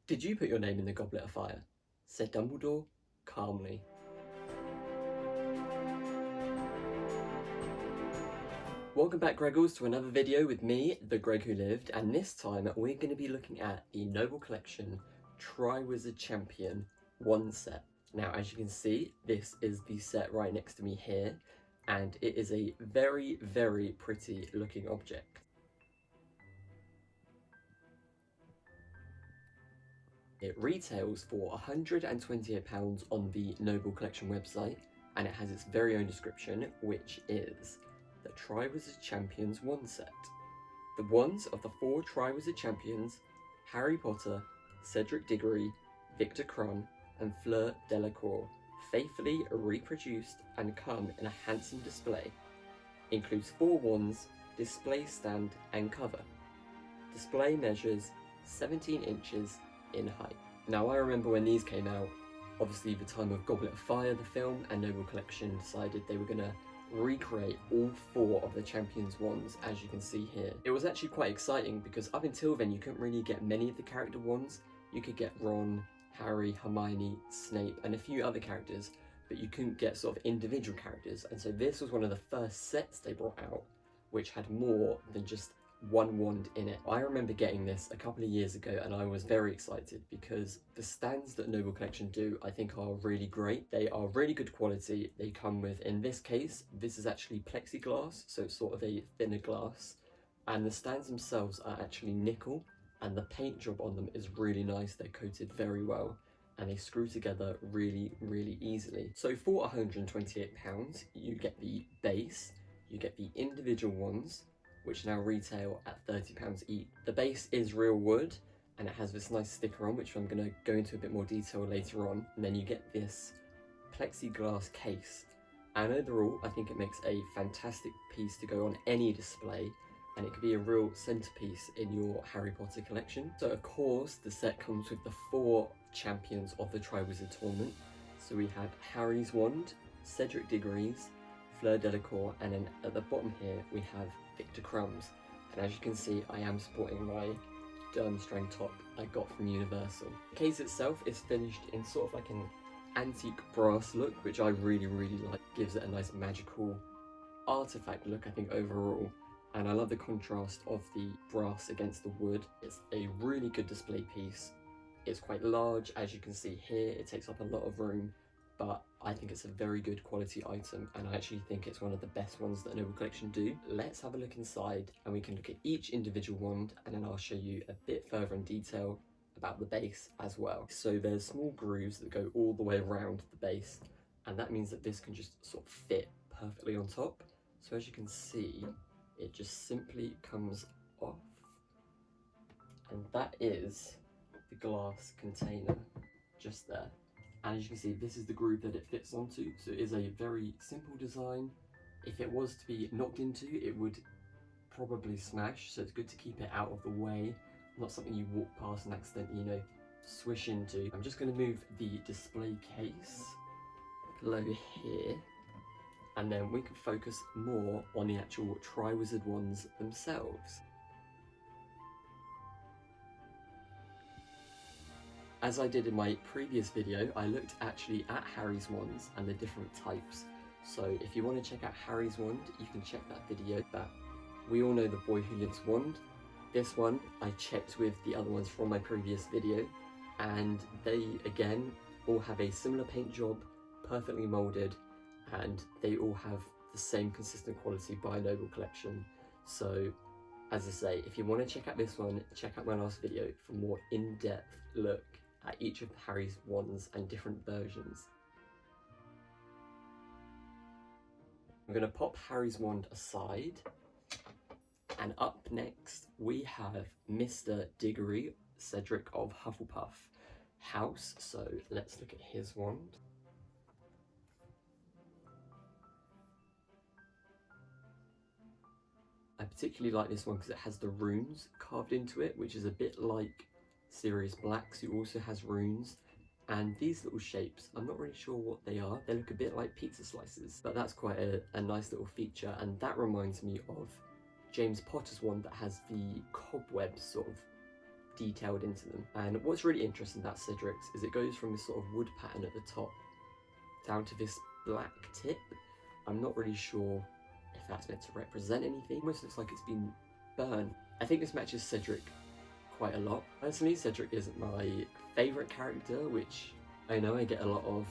Did you put your name in the Goblet of Fire? Said Dumbledore calmly. Welcome back, Greg-Ghouls, to another video with me, the Greg Who Lived, and this time we're going to be looking at the Noble Collection Triwizard Champion Wand Set. Now, as you can see, this is the set right next to me here, and it is a very, very pretty looking object. It retails for £128 on the Noble Collection website, and it has its very own description, which is the Triwizard Champions Wand Set. The wands of the 4 Triwizard Champions, Harry Potter, Cedric Diggory, Victor Crumb, and Fleur Delacour, faithfully reproduced and come in a handsome display. Includes 4 wands, display stand and cover. Display measures 17 inches in height. Now, I remember when these came out, obviously the time of Goblet of Fire, the film, and Noble Collection decided they were going to recreate all 4 of the Champions wands, as you can see here. It was actually quite exciting because up until then you couldn't really get many of the character wands. You could get Ron, Harry, Hermione, Snape, and a few other characters, but you couldn't get sort of individual characters, and so this was one of the first sets they brought out which had more than just one wand in it. I remember getting this a couple of years ago and I was very excited because the stands that Noble Collection do I think are really great. They are really good quality. They come with, in this case, this is actually plexiglass, so it's sort of a thinner glass, and the stands themselves are actually nickel, and the paint job on them is really nice. They're coated very well and they screw together really, really easily. So for £128 you get the base, you get the individual wands, which now retail at £30 each. The base is real wood and it has this nice sticker on, which I'm going to go into a bit more detail later on. And then you get this plexiglass case. And overall, I think it makes a fantastic piece to go on any display, and it could be a real centerpiece in your Harry Potter collection. So of course, the set comes with the 4 champions of the Triwizard Tournament. So we have Harry's wand, Cedric Diggory's, Fleur Delacour, and then at the bottom here we have Victor Crumb's. And as you can see, I am sporting my Durmstrang top I got from Universal. The case itself is finished in sort of like an antique brass look, which I really, really like. Gives it a nice magical artifact look, I think, overall. And I love the contrast of the brass against the wood. It's a really good display piece. It's quite large, as you can see here. It takes up a lot of room, but I think it's a very good quality item, and I actually think it's one of the best ones that Noble Collection do. Let's have a look inside and we can look at each individual wand, and then I'll show you a bit further in detail about the base as well. So there's small grooves that go all the way around the base, and that means that this can just sort of fit perfectly on top. So as you can see, it just simply comes off, and that is the glass container just there. And as you can see, this is the groove that it fits onto, so it is a very simple design. If it was to be knocked into, it would probably smash, so it's good to keep it out of the way, not something you walk past and accidentally, swish into. I'm just going to move the display case below here, and then we can focus more on the actual Triwizard wands themselves. As I did in my previous video, I looked actually at Harry's wands and the different types. So if you want to check out Harry's wand, you can check that video. But we all know the Boy Who Lives wand. This one, I checked with the other ones from my previous video, and they, again, all have a similar paint job, perfectly molded, and they all have the same consistent quality by Noble Collection. So, as I say, if you want to check out this one, check out my last video for more in-depth look at each of Harry's wands and different versions. I'm going to pop Harry's wand aside, and up next we have Mr. Diggory, Cedric of Hufflepuff House. So let's look at his wand. I particularly like this one because it has the runes carved into it, which is a bit like Sirius Black's, who also has runes. And these little shapes, I'm not really sure what they are. They look a bit like pizza slices, but that's quite a nice little feature. And that reminds me of James Potter's one that has the cobweb sort of detailed into them. And what's really interesting about Cedric's is it goes from this sort of wood pattern at the top down to this black tip. I'm not really sure if that's meant to represent anything. It almost looks like it's been burned. I think this matches Cedric quite a lot. Personally, Cedric isn't my favourite character, which I know I get a lot of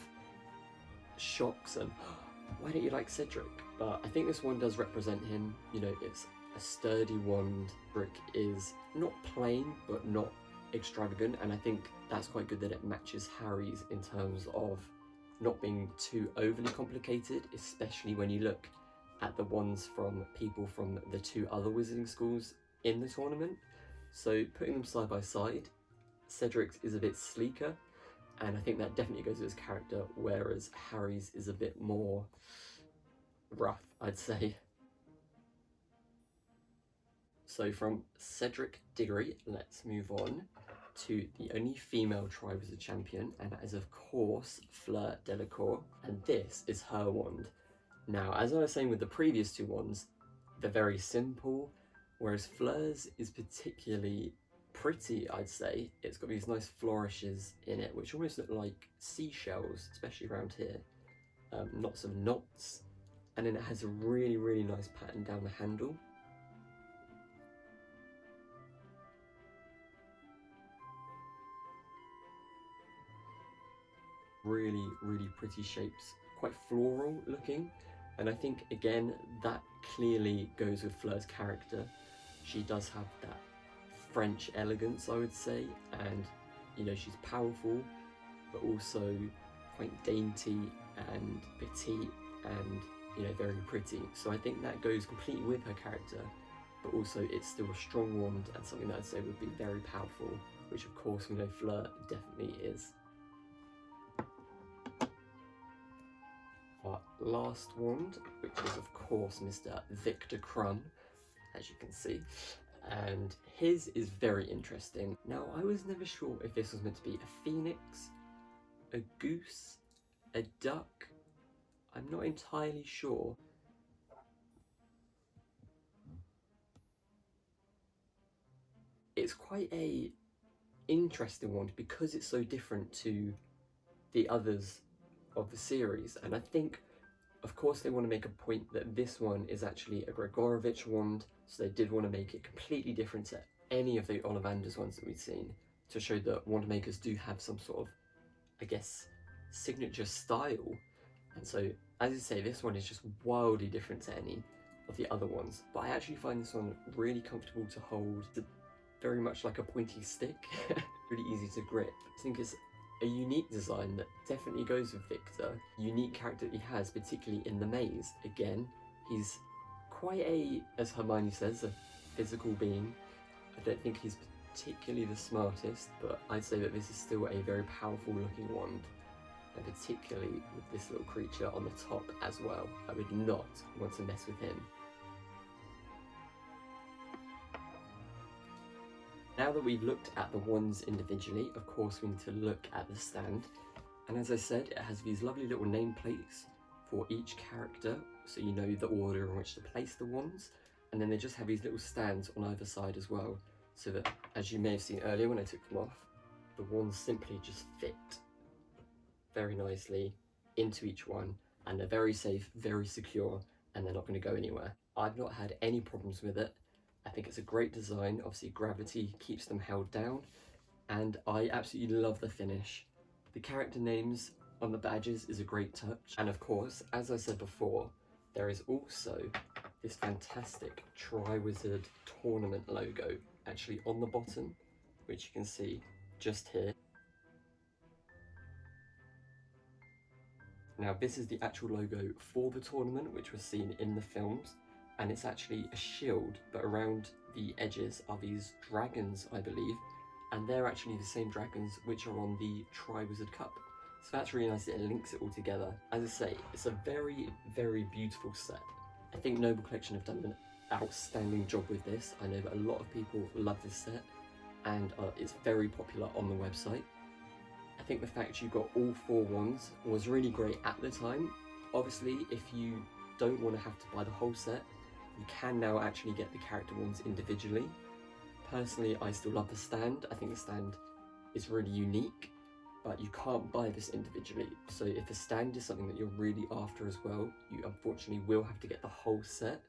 shocks and why don't you like Cedric? But I think this one does represent him. You know, it's a sturdy wand. Brick is not plain, but not extravagant, and I think that's quite good that it matches Harry's in terms of not being too overly complicated, especially when you look at the ones from people from the two other wizarding schools in the tournament. So putting them side by side, Cedric's is a bit sleeker, and I think that definitely goes with his character, whereas Harry's is a bit more rough, I'd say. So from Cedric Diggory, let's move on to the only female Triwizard champion, and that is of course Fleur Delacour, and this is her wand. Now, as I was saying with the previous two wands, they're very simple, whereas Fleur's is particularly pretty, I'd say. It's got these nice flourishes in it, which almost look like seashells, especially around here. Lots of knots, and then it has a really nice pattern down the handle. Really pretty shapes, quite floral looking, and I think again that clearly goes with Fleur's character. She does have that French elegance, I would say, and you know, she's powerful but also quite dainty and petite and, you know, very pretty. So I think that goes completely with her character, but also it's still a strong wand and something that I'd say would be very powerful, which of course we know Fleur definitely is. Our last wand, which is of course Mr. Victor Crumb, as you can see, and his is very interesting. Now, I was never sure if this was meant to be a phoenix, a goose, a duck. I'm not entirely sure. It's quite a interesting one because it's so different to the others of the series, and I think of course they want to make a point that this one is actually a Greg-Ghouls wand, so they did want to make it completely different to any of the Ollivanders ones that we've seen, to show that wand makers do have some sort of, I guess, signature style. And so, as you say, this one is just wildly different to any of the other ones, but I actually find this one really comfortable to hold. It's very much like a pointy stick, really easy to grip. I think it's a unique design that definitely goes with Victor. Unique character that he has, particularly in the maze. Again, he's quite a, as Hermione says, a physical being. I don't think he's particularly the smartest, but I'd say that this is still a very powerful looking wand, and particularly with this little creature on the top as well. I would not want to mess with him. Now that we've looked at the wands individually, of course we need to look at the stand. And as I said, it has these lovely little nameplates for each character, so you know the order in which to place the wands. And then they just have these little stands on either side as well, so that, as you may have seen earlier when I took them off, the wands simply just fit very nicely into each one, and they're very safe, very secure, and they're not going to go anywhere. I've not had any problems with it. I think it's a great design. Obviously gravity keeps them held down, and I absolutely love the finish. The character names on the badges is a great touch, and of course, as I said before, there is also this fantastic Triwizard tournament logo actually on the bottom, which you can see just here. Now, this is the actual logo for the tournament, which was seen in the films, and it's actually a shield, but around the edges are these dragons, I believe, and they're actually the same dragons which are on the Triwizard Cup. So that's really nice that it links it all together. As I say, it's a very beautiful set. I think Noble Collection have done an outstanding job with this. I know that a lot of people love this set, and it's very popular on the website. I think the fact you got all 4 wands was really great at the time. Obviously, if you don't want to have to buy the whole set, you can now actually get the character wands individually. Personally, I still love the stand. I think the stand is really unique, but you can't buy this individually. So if the stand is something that you're really after as well, you unfortunately will have to get the whole set.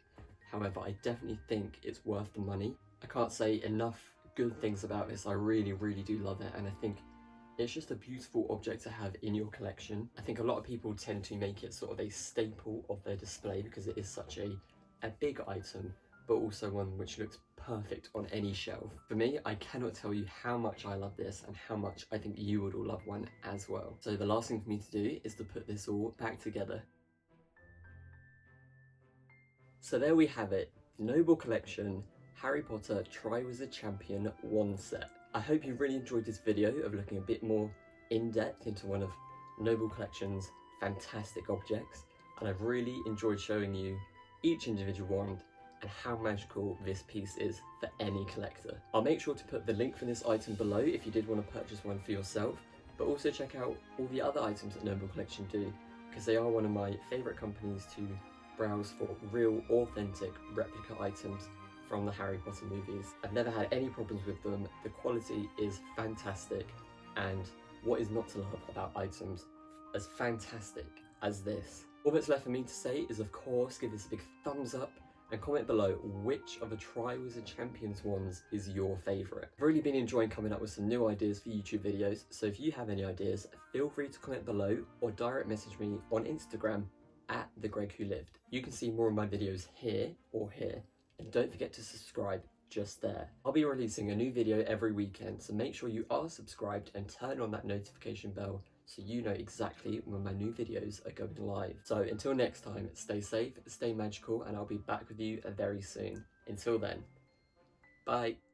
However, I definitely think it's worth the money. I can't say enough good things about this. I really, really do love it, and I think it's just a beautiful object to have in your collection. I think a lot of people tend to make it sort of a staple of their display because it is such a big item, but also one which looks perfect on any shelf. For me, I cannot tell you how much I love this and how much I think you would all love one as well. So the last thing for me to do is to put this all back together. So there we have it, Noble Collection Harry Potter Triwizard Champion Wand Set. I hope you really enjoyed this video of looking a bit more in depth into one of Noble Collection's fantastic objects, and I've really enjoyed showing you each individual wand and how magical this piece is for any collector. I'll make sure to put the link for this item below if you did want to purchase one for yourself, but also check out all the other items that Noble Collection do, because they are one of my favourite companies to browse for real, authentic replica items from the Harry Potter movies. I've never had any problems with them, the quality is fantastic, and what is not to love about items as fantastic as this? All that's left for me to say is, of course, give this a big thumbs up and comment below which of the Triwizard Champions wands is your favourite. I've really been enjoying coming up with some new ideas for YouTube videos, so if you have any ideas, feel free to comment below or direct message me on Instagram at @TheGreg-Who-Lived. You can see more of my videos here or here, and don't forget to subscribe just there. I'll be releasing a new video every weekend, so make sure you are subscribed and turn on that notification bell so you know exactly when my new videos are going live. So until next time, stay safe, stay magical, and I'll be back with you very soon. Until then, bye.